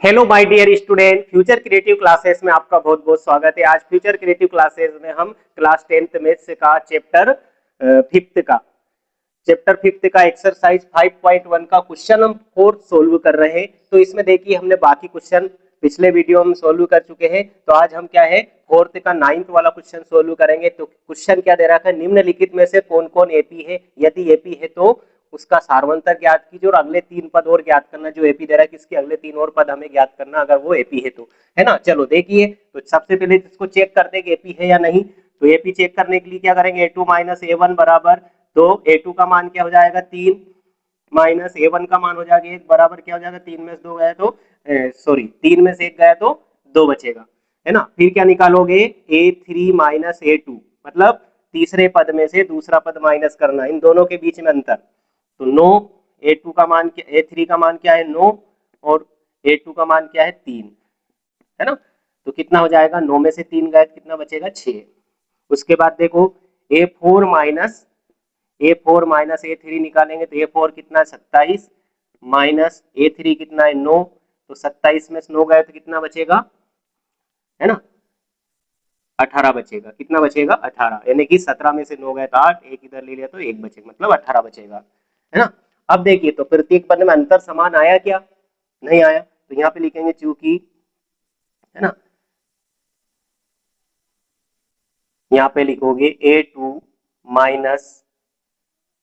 Hello my dear student, future creative classes में आपका बहुत बहुत स्वागत है। आज फ्यूचर क्रिएटिव क्लासेस में हम क्लास 10th मैथ्स का चैप्टर फिफ्थ का एक्सरसाइज 5.1 का क्वेश्चन हम फोर्थ सोल्व कर रहे हैं। तो इसमें देखिए हमने बाकी क्वेश्चन पिछले वीडियो में सोल्व कर चुके हैं। तो आज हम क्या है फोर्थ का 9th वाला क्वेश्चन सोल्व करेंगे। तो क्वेश्चन क्या दे रखा है, निम्नलिखित में से कौन कौन एपी है, यदि एपी है तो उसका सारवंतर ज्ञात कीजिए और अगले 3 पद और ज्ञात करना। जो एपी दे रहा है किसके अगले 3 और पद हमें ज्ञात करना अगर वो एपी है तो, है ना। चलो देखिए, तो सबसे पहले इसको चेक करते हैं कि एपी है या नहीं। तो एपी चेक करने के लिए क्या करेंगे, a2 माइनस a1 बराबर, तो a2 का मान क्या हो जाएगा 3 माइनस a1 का मान हो जाएगा 1 बराबर क्या हो जाएगा, 3 में से 2 गया तो 3 में से 1 गया तो 2 बचेगा, है ना। फिर क्या निकालोगे, a3 माइनस a2, मतलब तीसरे पद में से दूसरा पद माइनस करना, इन दोनों के बीच में अंतर। तो 9, a2 का मान क्या, a3 का मान क्या है 9 और a2 का मान क्या है 3, है ना। तो कितना हो जाएगा, 9 में से 3 गए कितना बचेगा 6। उसके बाद देखो a4 माइनस a3 निकालेंगे तो a4 कितना है 27 माइनस a3 कितना है 9, तो 27 में से 9 गए तो कितना बचेगा, है ना 18 बचेगा। कितना बचेगा 18, यानी कि 17 में से 9 गए तो 8, एक इधर ले लिया तो 1 बचेगा, मतलब 18 बचेगा, है ना। अब देखिए तो प्रत्येक पद में अंतर समान आया क्या, नहीं आया। तो यहाँ पे लिखेंगे चूंकि, है ना, यहाँ पे लिखोगे a2 माइनस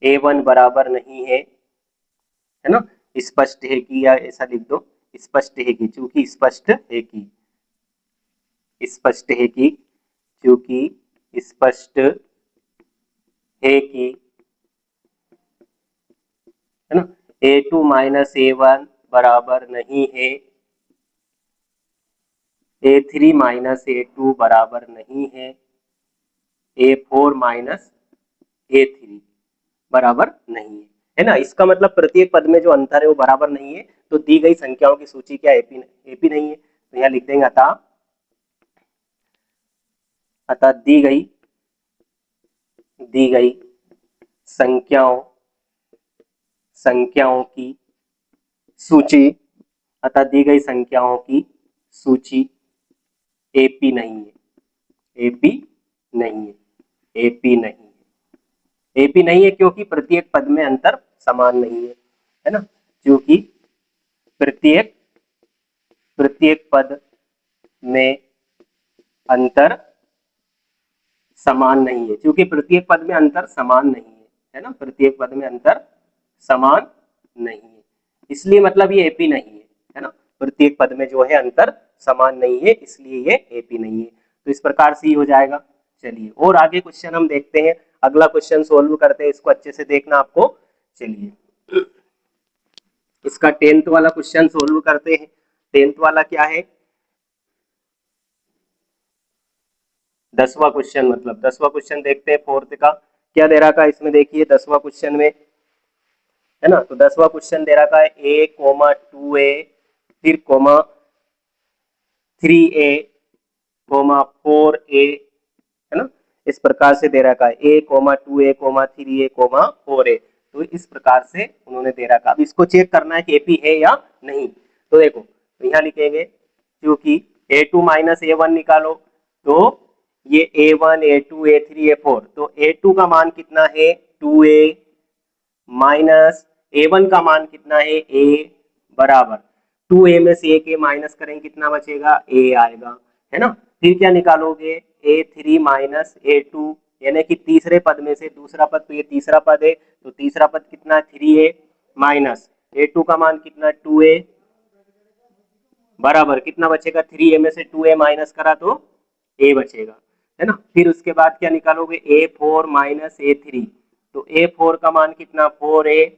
a1 बराबर नहीं है ना, स्पष्ट है कि, या ऐसा लिख दो स्पष्ट है कि, चूंकि स्पष्ट है कि, स्पष्ट है कि, क्योंकि स्पष्ट है कि, है ना, a2 माइनस a1 बराबर नहीं है, a3 माइनस a2 बराबर नहीं है, a4 माइनस a3 बराबर नहीं है ना। इसका मतलब प्रत्येक पद में जो अंतर है वो बराबर नहीं है। तो दी गई संख्याओं की सूची क्या एपी नहीं है। तो यहाँ लिख देंगे अतः दी गई संख्याओं की सूची, अतः दी गई संख्याओं की सूची एपी नहीं है, एपी नहीं है, एपी नहीं है, एपी नहीं है क्योंकि प्रत्येक पद में अंतर समान नहीं है ना। क्योंकि प्रत्येक पद में अंतर समान नहीं है, क्योंकि प्रत्येक पद में अंतर समान नहीं है ना, प्रत्येक पद में अंतर समान नहीं है, इसलिए मतलब ये एपी नहीं है ना। प्रत्येक पद में जो है अंतर समान नहीं है, इसलिए ये एपी नहीं है। तो इस प्रकार से ही हो जाएगा। चलिए और आगे क्वेश्चन हम देखते हैं, अगला क्वेश्चन सोल्व करते हैं, इसको अच्छे से देखना आपको। चलिए इसका 10th वाला क्वेश्चन सोल्व करते हैं। 10th वाला क्या है, 10वां क्वेश्चन, मतलब 10वां क्वेश्चन देखते हैं फोर्थ का क्या दे रखा है। इसमें देखिए 10वां क्वेश्चन में, है ना, तो 10वां क्वेश्चन दे रखा है a, 2a, फिर कोमा 3a, 4a, है ना। इस प्रकार से दे रखा है a, 2a, 3a, 4a। तो इस प्रकार से उन्होंने दे रखा। अब इसको चेक करना है कि एपी है या नहीं। तो देखो तो यहाँ लिखेंगे क्योंकि a2 माइनस a1 निकालो, तो ये a1, a2, a3, a4, तो a2 का मान कितना है 2a माइनस a1 का मान कितना है a बराबर 2a में से एक a माइनस करेंगे कितना बचेगा a आएगा, है ना। फिर क्या निकालोगे a3 माइनस a2, यानी कि तीसरे पद में से दूसरा पद, तो ये तीसरा पद है तो तीसरा पद कितना 3a माइनस a2 का मान कितना 2a बराबर कितना बचेगा 3a में से 2a माइनस करा तो a बचेगा, है ना। फिर उसके बाद क्या निकालोगे a4 माइनस a3, तो a4 का मान कितना 4a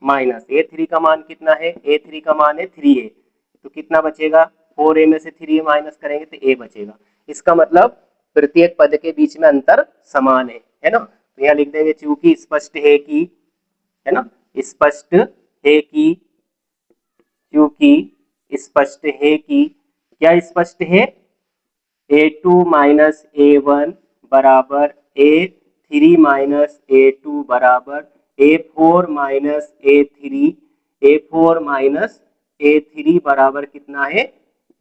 माइनस a3 का मान कितना है, a3 का मान है 3a, तो कितना बचेगा 4a में से 3a माइनस करेंगे तो a बचेगा। इसका मतलब प्रत्येक पद के बीच में अंतर समान है ना। तो यहाँ लिख देंगे चूंकि स्पष्ट है कि, है ना, स्पष्ट है कि, क्योंकि स्पष्ट है कि, क्या स्पष्ट है a2 माइनस a1 बराबर a3 माइनस a2 बराबर a4 minus a3, a4 minus A3 बराबर कितना है,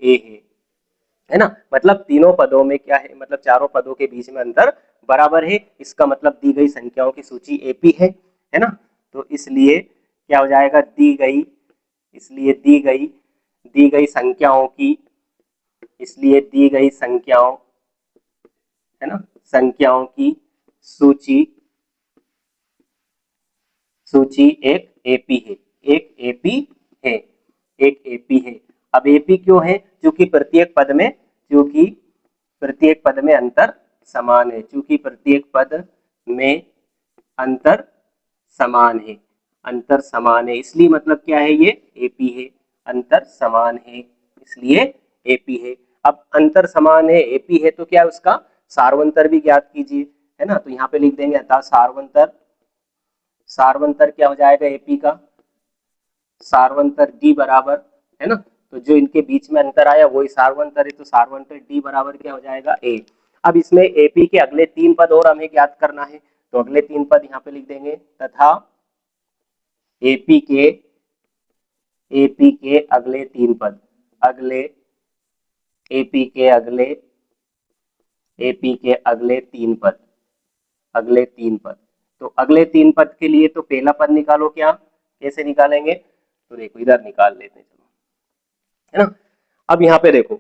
A है ना। मतलब तीनों पदों में क्या है, मतलब चारों पदों के बीच में अंतर बराबर है। इसका मतलब दी गई संख्याओं की सूची AP है ना। तो इसलिए क्या हो जाएगा, इसलिए दी गई संख्याओं की, इसलिए दी गई संख्याओं, है ना, संख्याओं की सूची एक AP है, एक AP है, एक AP है। अब AP क्यों है, क्योंकि प्रत्येक पद में अंतर समान है, चूंकि प्रत्येक पद में अंतर समान है, इसलिए मतलब क्या है, ये AP है, अंतर समान है, इसलिए AP है। अब अंतर समान है, AP है, तो क्या उसका सार्वंतर भी ज्ञात कीजिए, है ना। तो यहाँ पे लिख देंगे अतः सार्वंतर क्या हो जाएगा, AP का सार्वंतर D बराबर, है ना। तो जो इनके बीच में अंतर आया वही सार्वंतर है, तो सार्वंतर D बराबर क्या हो जाएगा, A। अब इसमें AP के अगले 3 पद और हमें ज्ञात करना है, तो अगले 3 पद यहाँ पे लिख देंगे, तथा AP के अगले 3 पद, AP के अगले 3 पद, तो अगले 3 पद के लिए तो पहला पद निकालो, क्या कैसे निकालेंगे, तो देखो इधर निकाल लेते हैं, है ना। अब यहाँ पे देखो,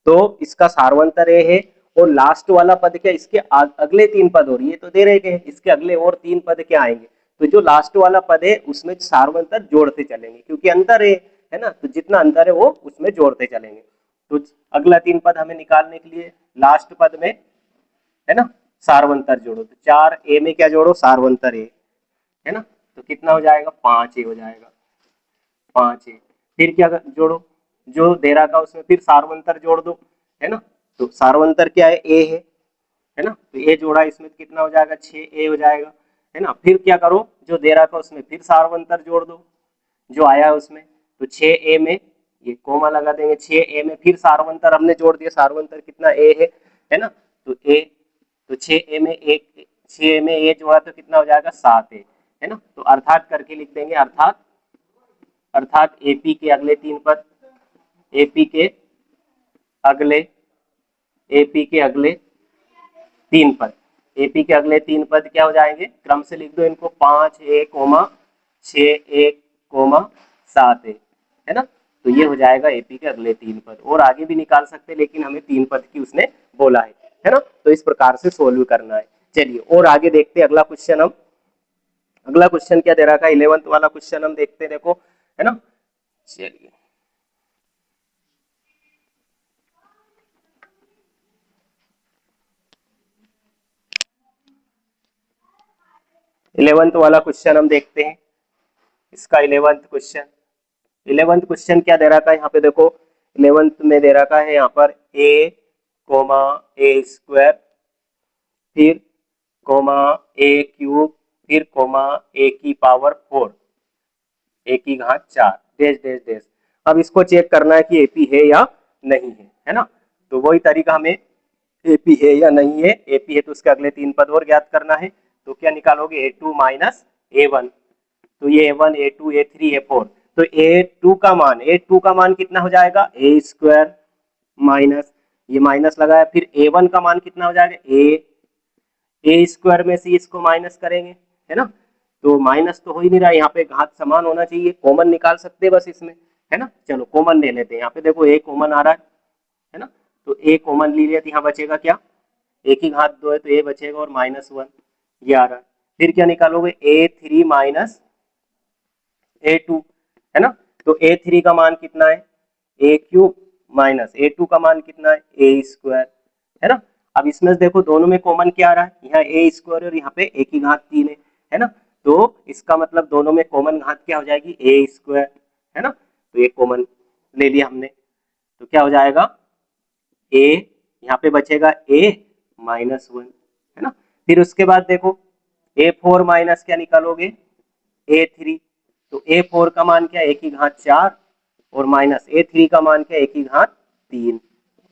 तो इसका सार्वंतर ए है, और लास्ट वाला पद क्या, इसके अगले 3 पद, और ये तो दे रहे हैं, इसके अगले और 3 पद क्या आएंगे, तो जो लास्ट वाला पद है उसमें सार्वंतर जोड़ते चलेंगे, क्योंकि अंतर है ना, तो जितना अंतर है वो उसमें जोड़ते चलेंगे। तो अगला 3 पद हमें निकालने के लिए लास्ट पद में, है ना, सार्वंतर जोड़ो, तो 4A में क्या जोड़ो, सार्वंतर ए, है ना, तो कितना हो जाएगा, 5A हो जाएगा, 5A। फिर क्या जोड़ो, जो दे रखा उसमें फिर सार्वंतर जोड़ दो, है ना, तो सार्वंतर क्या है, A है ना, तो A जोड़ा इसमें कितना हो जाएगा, 6A हो जाएगा, है ना। फिर क्या करो, जो दे रखा उसमें फिर सार्वंतर जोड़ दो, जो आया है उसमें, तो 6A में ये कोमा लगा देंगे, 6A में फिर सार्वंतर हमने जोड़ दिया, सार्वंतर कितना A है ना, तो A, तो 6A में एक 6A में A जोड़ा तो कितना हो जाएगा, 7A, है ना। तो अर्थात करके लिख देंगे, अर्थात AP के अगले 3 पद, AP के अगले 3 पद, AP के अगले 3 पद क्या हो जाएंगे, क्रम से लिख दो इनको, 5A, 6A, 7A, है ना। तो ये हो जाएगा AP के अगले 3 पद, और आगे भी निकाल सकते हैं, लेकिन हमें 3 पद की उसने बोला है ना। तो इस प्रकार से सोल्व करना है। चलिए और आगे देखते हैं, अगला क्वेश्चन क्या दे रखा है, 11th वाला क्वेश्चन हम देखते हैं, देखो, है ना। चलिए 11th वाला क्वेश्चन हम देखते हैं, इसका 11th क्वेश्चन क्या दे रखा है, यहाँ पे देखो 11th में दे रखा है यहाँ पर A, A स्क्वायर, फिर A क्यूब, फिर A की पावर 4, A की घात 4, डैश डैश डैश। अब इसको चेक करना है कि AP है या नहीं है ना। तो वही तरीका हमें, AP है या नहीं है, AP है तो उसके अगले 3 पद और ज्ञात करना है। तो क्या निकालोगे, A2 माइनस A1, तो ये A1, A2, A3, A4, तो A2 का मान कितना हो जाएगा, A स्क्वायर माइनस, ये माइनस लगाया, फिर A1 का मान कितना हो जाएगा, A स्क्वायर में से इसको माइनस करेंगे, है ना। तो माइनस तो हो ही नहीं रहा, यहाँ पे घात समान होना चाहिए, कॉमन निकाल सकते हैं बस इसमें, है ना। चलो कॉमन ले लेते हैं, यहाँ पे देखो A कॉमन आ रहा है ना, तो A कॉमन ले लिया, तो यहाँ बचेगा क्या, A की घात 2 है तो A बचेगा, और -1 ये आ रहा है। फिर क्या निकालोगे, A3 माइनस A2, है ना। तो A3 का मान कितना है, A क्यूब, माइनस A2 का मान कितना है, A स्क्वायर, है ना। अब इसमें देखो दोनों में कॉमन क्या आ रहा है, यहाँ A स्क्वायर और यहाँ पे A की घात 3 है ना। तो इसका मतलब दोनों में कॉमन घात क्या हो जाएगी, A स्क्वायर, है ना। तो ये कॉमन ले लिया हमने, तो क्या हो जाएगा, A, यहाँ पे बचेगा A -1, है ना। फिर उसके बाद देखो A4 माइनस क्या निकालोगे, A3, तो A4 का मान क्या है, A की घात 4, और माइनस A3 का मान क्या है, A की घात 3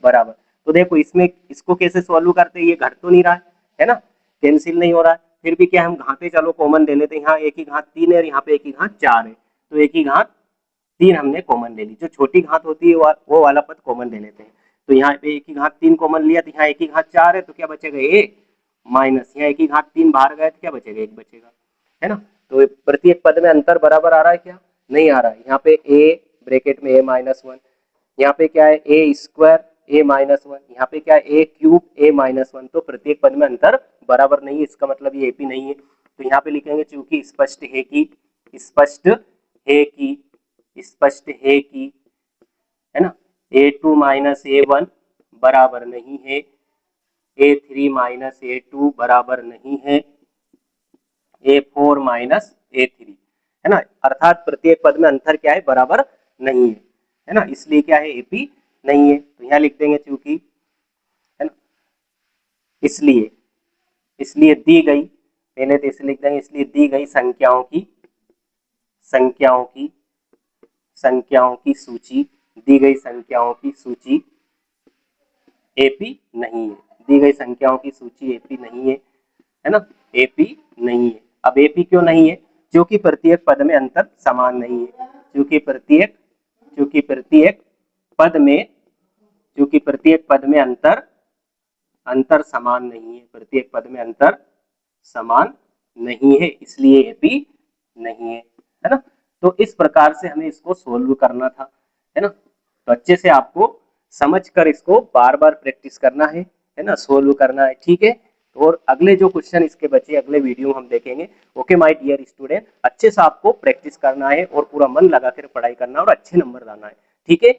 बराबर। तो देखो इसमें इसको कैसे सॉल्व करते हैं, ये घट तो नहीं रहा है ना, कैंसिल नहीं हो रहा है, फिर भी क्या हम घाते चलो कॉमन ले लेते हैं, यहाँ A की घात 3 है और यहाँ पे A की घात 4 है, तो A की घात 3 हमने कॉमन ले ली, जो छोटी घात होती है वो वाला पद कॉमन ले लेते हैं। तो यहाँ पे एक ही घात 3 कॉमन लिया, तो यहाँ एक ही घात 4 है, तो क्या बचेगा a माइनस, यहाँ एक ही घात 3 बाहर गए तो क्या बचेगा, 1 बचेगा, है ना। तो प्रत्येक पद में अंतर बराबर आ रहा है क्या, नहीं आ रहा है। यहाँ पे a ब्रैकेट में a माइनस 1, यहाँ पे क्या है a स्क्वायर a माइनस 1, यहाँ पे क्या है a क्यूब a माइनस 1, तो प्रत्येक पद में अंतर बराबर नहीं है, इसका मतलब ये AP नहीं है। तो यहाँ पे लिखेंगे चूंकि स्पष्ट है कि, स्पष्ट है कि, स्पष्ट है कि, है ना, A2 माइनस A1 बराबर नहीं है, A3 माइनस A2 बराबर नहीं है, A4 माइनस A3, है ना, अर्थात प्रत्येक पद में अंतर क्या है, बराबर नहीं है ना, इसलिए क्या है, AP नहीं है। तो यहाँ लिख देंगे चूंकि, है ना, इसलिए, इसलिए दी गई, पहले तो इसे लिख देंगे, इसलिए दी गई संख्याओं की, संख्याओं की, संख्याओं की सूची, दी गई संख्याओं की सूची AP नहीं है, दी गई संख्याओं की सूची AP नहीं है ना, AP नहीं है। अब AP क्यों नहीं है, क्योंकि प्रत्येक पद में अंतर समान नहीं है, क्योंकि प्रत्येक पद में, क्योंकि प्रत्येक पद में अंतर समान नहीं है, प्रत्येक पद में अंतर समान नहीं है, इसलिए AP नहीं है ना। तो इस प्रकार से हमें इसको सोल्व करना था, है ना। तो अच्छे से आपको समझकर इसको बार बार प्रैक्टिस करना है ना, सोल्व करना है, ठीक है। और अगले जो क्वेश्चन इसके बचे अगले वीडियो हम देखेंगे। ओके माय डियर स्टूडेंट, अच्छे से आपको प्रैक्टिस करना है और पूरा मन लगाकर पढ़ाई करना और अच्छे नंबर लाना है, ठीक है।